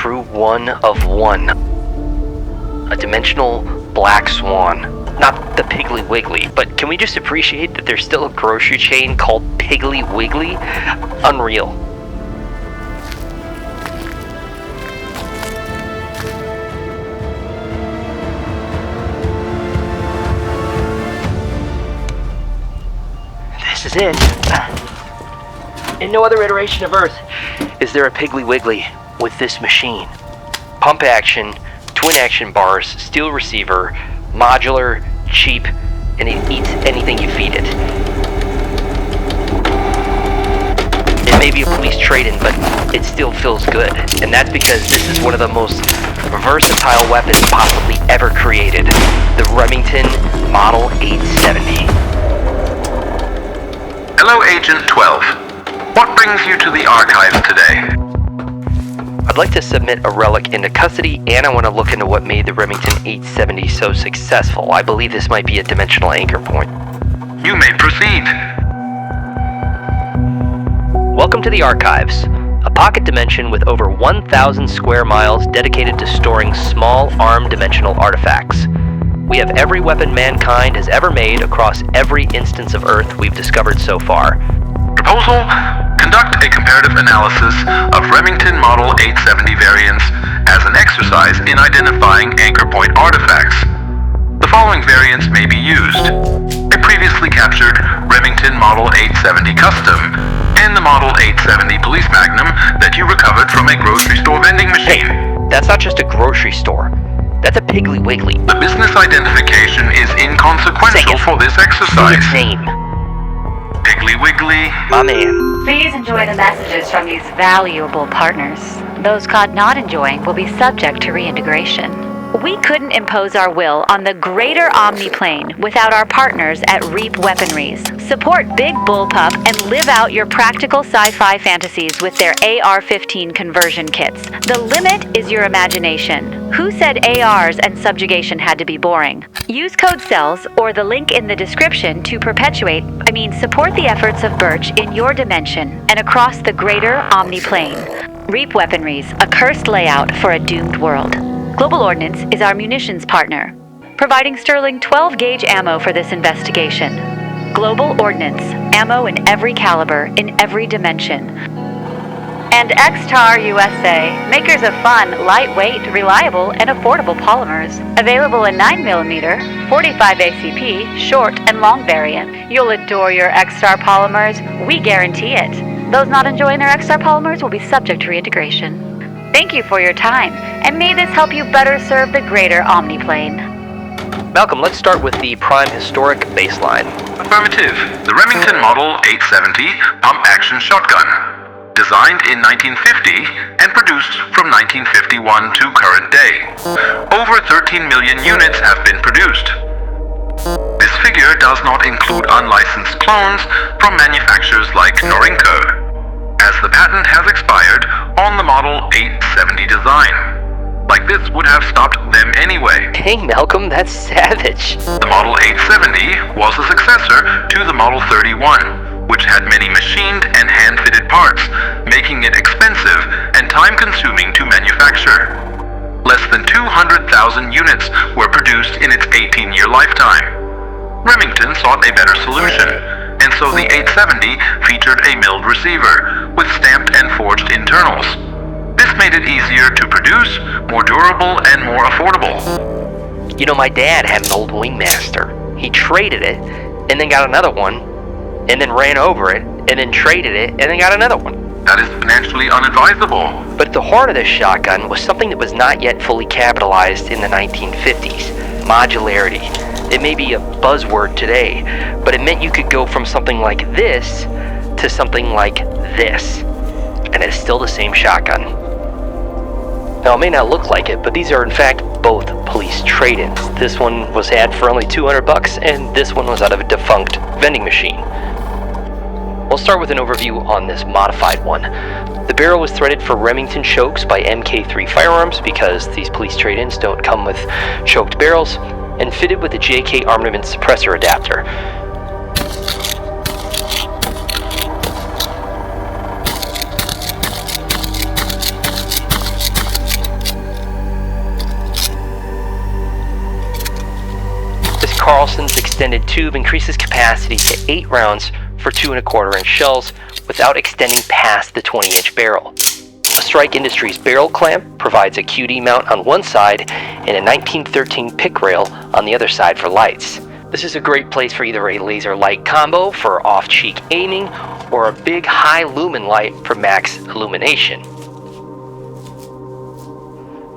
true one of one. A dimensional black swan. Not the Piggly Wiggly, but can we just appreciate that there's still a grocery chain called Piggly Wiggly? Unreal. This is it. In no other iteration of Earth is there a Piggly Wiggly with this machine. Pump action, twin action bars, steel receiver, modular, cheap, and it eats anything you feed it. It may be a police trade-in, but it still feels good. And that's because this is one of the most versatile weapons possibly ever created. The Remington Model 870. Hello, Agent 12. What brings you to the archives today? I'd like to submit a relic into custody, and I want to look into what made the Remington 870 so successful. I believe this might be a dimensional anchor point. You may proceed. Welcome to the Archives, a pocket dimension with over 1,000 square miles dedicated to storing small armed dimensional artifacts. We have every weapon mankind has ever made across every instance of Earth we've discovered so far. Proposal: conduct a comparative analysis of Remington Model 870 variants as an exercise in identifying anchor point artifacts. The following variants may be used: a previously captured Remington Model 870 Custom and the Model 870 Police Magnum that you recovered from a grocery store vending machine. Hey, that's not just a grocery store. That's a Piggly Wiggly. The business identification is inconsequential for this exercise. Say its name. Piggly Wiggly. My man. Please enjoy the messages from these valuable partners. Those caught not enjoying will be subject to reintegration. We couldn't impose our will on the greater omniplane without our partners at Reap Weaponries. Support Big Bullpup and live out your practical sci-fi fantasies with their AR-15 conversion kits. The limit is your imagination. Who said ARs and subjugation had to be boring? Use code CELLS or the link in the description to support the efforts of Birch in your dimension and across the greater omniplane. Reap Weaponries, a cursed layout for a doomed world. Global Ordnance is our munitions partner, providing sterling 12-gauge ammo for this investigation. Global Ordnance, ammo in every caliber, in every dimension. And X-Tar USA, makers of fun, lightweight, reliable, and affordable polymers. Available in 9mm, 45 ACP, short and long variant. You'll adore your X-Star polymers, we guarantee it. Those not enjoying their X-Star polymers will be subject to reintegration. Thank you for your time, and may this help you better serve the greater omniplane. Malcolm, let's start with the prime historic baseline. Affirmative. The Remington Model 870 pump-action shotgun. Designed in 1950 and produced from 1951 to current day. Over 13 million units have been produced. This figure does not include unlicensed clones from manufacturers like Norinco, as the patent has expired on the Model 870 design. Like this would have stopped them anyway. Hey Malcolm, that's savage. The Model 870 was a successor to the Model 31, which had many machined and hand-fitted parts, making it expensive and time-consuming to manufacture. Less than 200,000 units were produced in its 18-year lifetime. Remington sought a better solution, and so the 870 featured a milled receiver with stamped and forged internals. This made it easier to produce, more durable, and more affordable. You know, my dad had an old Wingmaster. He traded it, and then got another one, and then ran over it, and then traded it, and then got another one. That is financially unadvisable. But at the heart of this shotgun was something that was not yet fully capitalized in the 1950s. Modularity. It may be a buzzword today, but it meant you could go from something like this to something like this. And it's still the same shotgun. Now, it may not look like it, but these are in fact both police trade-ins. This one was had for only $200, and this one was out of a defunct vending machine. We'll start with an overview on this modified one. The barrel was threaded for Remington chokes by MK3 firearms because these police trade-ins don't come with choked barrels, and fitted with a JK armament suppressor adapter. Carlson's extended tube increases capacity to 8 rounds for 2 1/4-inch shells without extending past the 20-inch barrel. A Strike Industries barrel clamp provides a QD mount on one side and a 1913 pick rail on the other side for lights. This is a great place for either a laser light combo for off-cheek aiming or a big high lumen light for max illumination.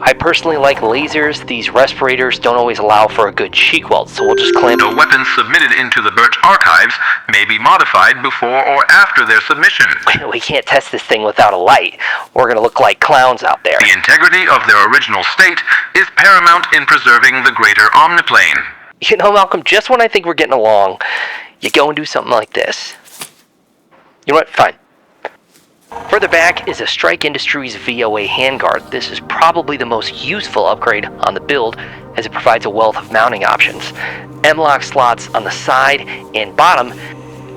I personally like lasers. These respirators don't always allow for a good cheek weld, so we'll just clamp. The weapons submitted into the Birch archives may be modified before or after their submission. We can't test this thing without a light. We're gonna look like clowns out there. The integrity of their original state is paramount in preserving the greater omniplane. You know, Malcolm, just when I think we're getting along, you go and do something like this. You know what? Fine. Further back is a Strike Industries VOA handguard. This is probably the most useful upgrade on the build, as it provides a wealth of mounting options. M-lock slots on the side and bottom.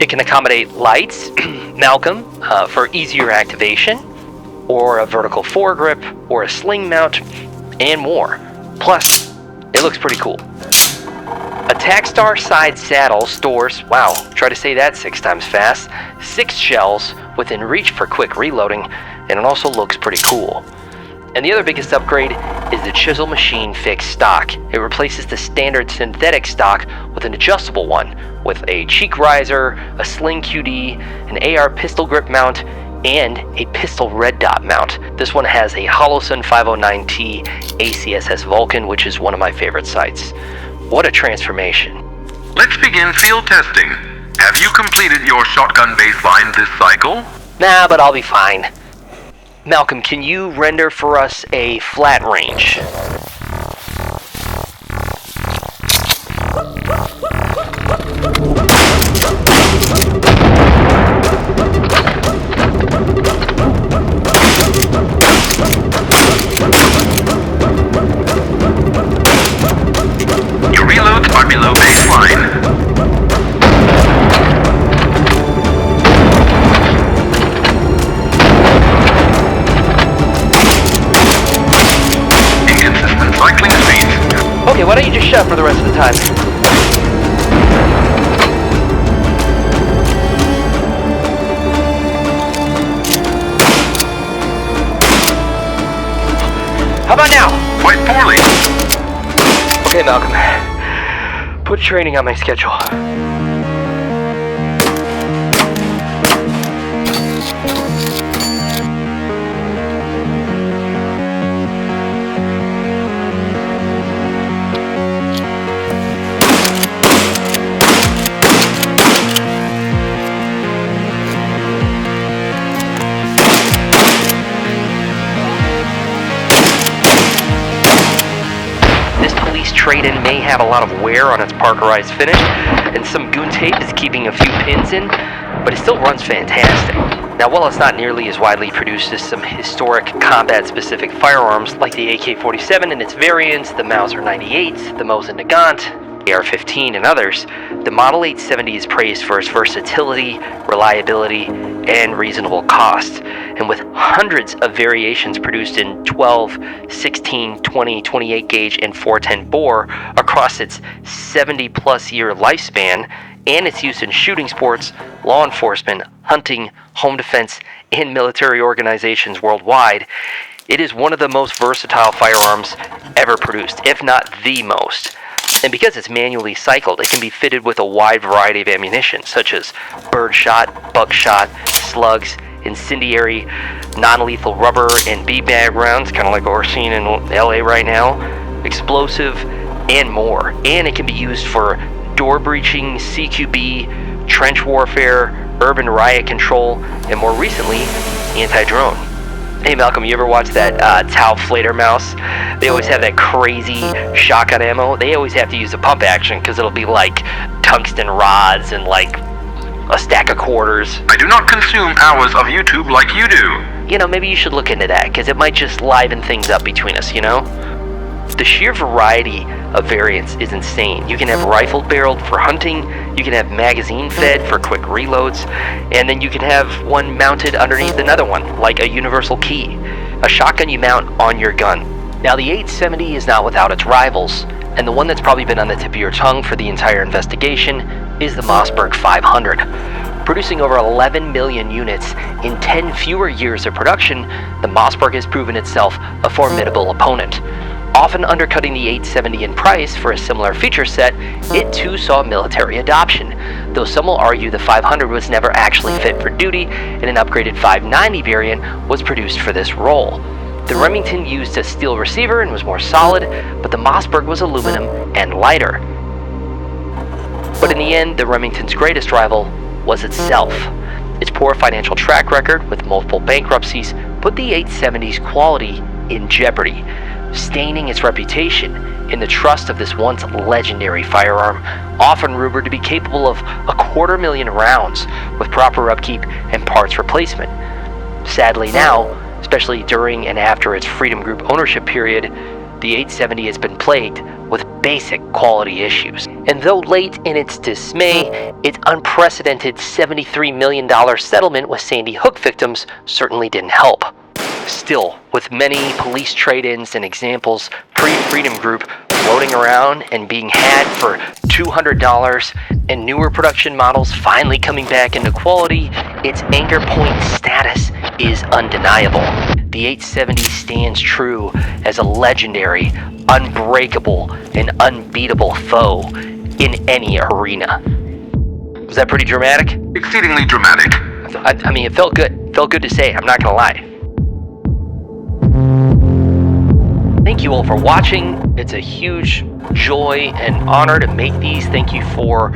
It can accommodate lights, Malcolm, for easier activation, or a vertical foregrip, or a sling mount, and more. Plus, it looks pretty cool. A Tacstar side saddle stores, wow, try to say that 6 times fast, 6 shells within reach for quick reloading, and it also looks pretty cool. And the other biggest upgrade is the chisel machine fixed stock. It replaces the standard synthetic stock with an adjustable one, with a cheek riser, a sling QD, an AR pistol grip mount, and a pistol red dot mount. This one has a Holosun 509T ACSS Vulcan, which is one of my favorite sights. What a transformation. Let's begin field testing. Have you completed your shotgun baseline this cycle? Nah, but I'll be fine. Malcolm, can you render for us a flat range? Your reloads are below baseline. Inconsistent cycling speeds. Okay, why don't you just shut up for the rest of the time? How about now? Quite poorly. Okay, Malcolm. Put training on my schedule. Trade-in may have a lot of wear on its parkerized finish, and some goon tape is keeping a few pins in, but it still runs fantastic. Now, while it's not nearly as widely produced as some historic combat-specific firearms like the AK-47 and its variants, the Mauser 98, the Mosin Nagant, AR-15, and others, the Model 870 is praised for its versatility, reliability, and reasonable cost. And with hundreds of variations produced in 12, 16, 20, 28 gauge, and 410 bore across its 70-plus year lifespan, and its use in shooting sports, law enforcement, hunting, home defense, and military organizations worldwide, it is one of the most versatile firearms ever produced, if not the most. And because it's manually cycled, it can be fitted with a wide variety of ammunition, such as birdshot, buckshot, slugs, incendiary, non-lethal rubber and beanbag rounds, kind of like what we're seeing in LA right now, explosive, and more. And it can be used for door breaching, CQB, trench warfare, urban riot control, and more recently, anti-drone. Hey Malcolm, you ever watch that Tau Flater mouse? They always have that crazy shotgun ammo. They always have to use a pump action because it'll be like tungsten rods and like a stack of quarters. I do not consume hours of YouTube like you do. You know, maybe you should look into that because it might just liven things up between us, you know? The sheer variety of variants is insane. You can have rifle barreled for hunting, you can have magazine fed for quick reloads, and then you can have one mounted underneath another one, like a universal key. A shotgun you mount on your gun. Now, the 870 is not without its rivals, and the one that's probably been on the tip of your tongue for the entire investigation is the Mossberg 500. Producing over 11 million units in 10 fewer years of production, the Mossberg has proven itself a formidable opponent. Often undercutting the 870 in price for a similar feature set, it too saw military adoption, though some will argue the 500 was never actually fit for duty and an upgraded 590 variant was produced for this role. The Remington used a steel receiver and was more solid, but the Mossberg was aluminum and lighter. But in the end, the Remington's greatest rival was itself. Its poor financial track record with multiple bankruptcies put the 870's quality in jeopardy, staining its reputation in the trust of this once legendary firearm, often rumored to be capable of 250,000 rounds with proper upkeep and parts replacement. Sadly now, especially during and after its Freedom Group ownership period, the 870 has been plagued with basic quality issues. And though late in its dismay, its unprecedented $73 million settlement with Sandy Hook victims certainly didn't help. Still, with many police trade-ins and examples pre-Freedom Group floating around and being had for $200 and newer production models finally coming back into quality, its anchor point status is undeniable. The 870 stands true as a legendary, unbreakable, and unbeatable foe in any arena. Was that pretty dramatic? Exceedingly dramatic. I mean, it felt good. It felt good to say, I'm not gonna lie. Thank you all for watching. It's a huge joy and honor to make these. Thank you for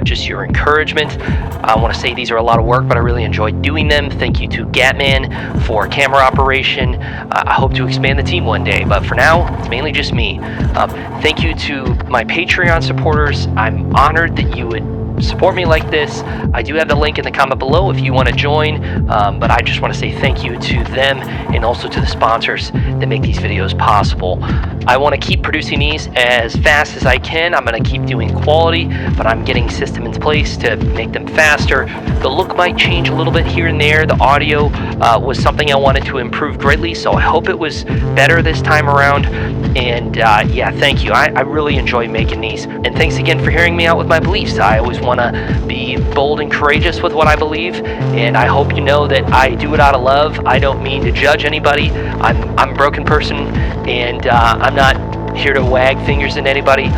just your encouragement. I want to say these are a lot of work, but I really enjoyed doing them. Thank you to Gatman for camera operation. I hope to expand the team one day, but for now, it's mainly just me. Thank you to my Patreon supporters. I'm honored that you would support me like this. I do have the link in the comment below if you want to join, but I just want to say thank you to them and also to the sponsors that make these videos possible. I want to keep producing these as fast as I can. I'm going to keep doing quality, but I'm getting systems in place to make them faster. The look might change a little bit here and there. The audio was something I wanted to improve greatly, so I hope it was better this time around. And yeah, thank you. I really enjoy making these. And thanks again for hearing me out with my beliefs. I always want to be bold and courageous with what I believe, and I hope you know that I do it out of love. I don't mean to judge anybody. I'm a broken person, and I'm not here to wag fingers at anybody.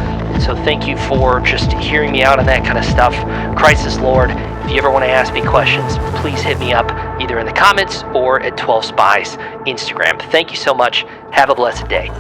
So thank you for just hearing me out on that kind of stuff. Christ is Lord. If you ever want to ask me questions, please hit me up either in the comments or at 12 Spies Instagram. Thank you so much. Have a blessed day.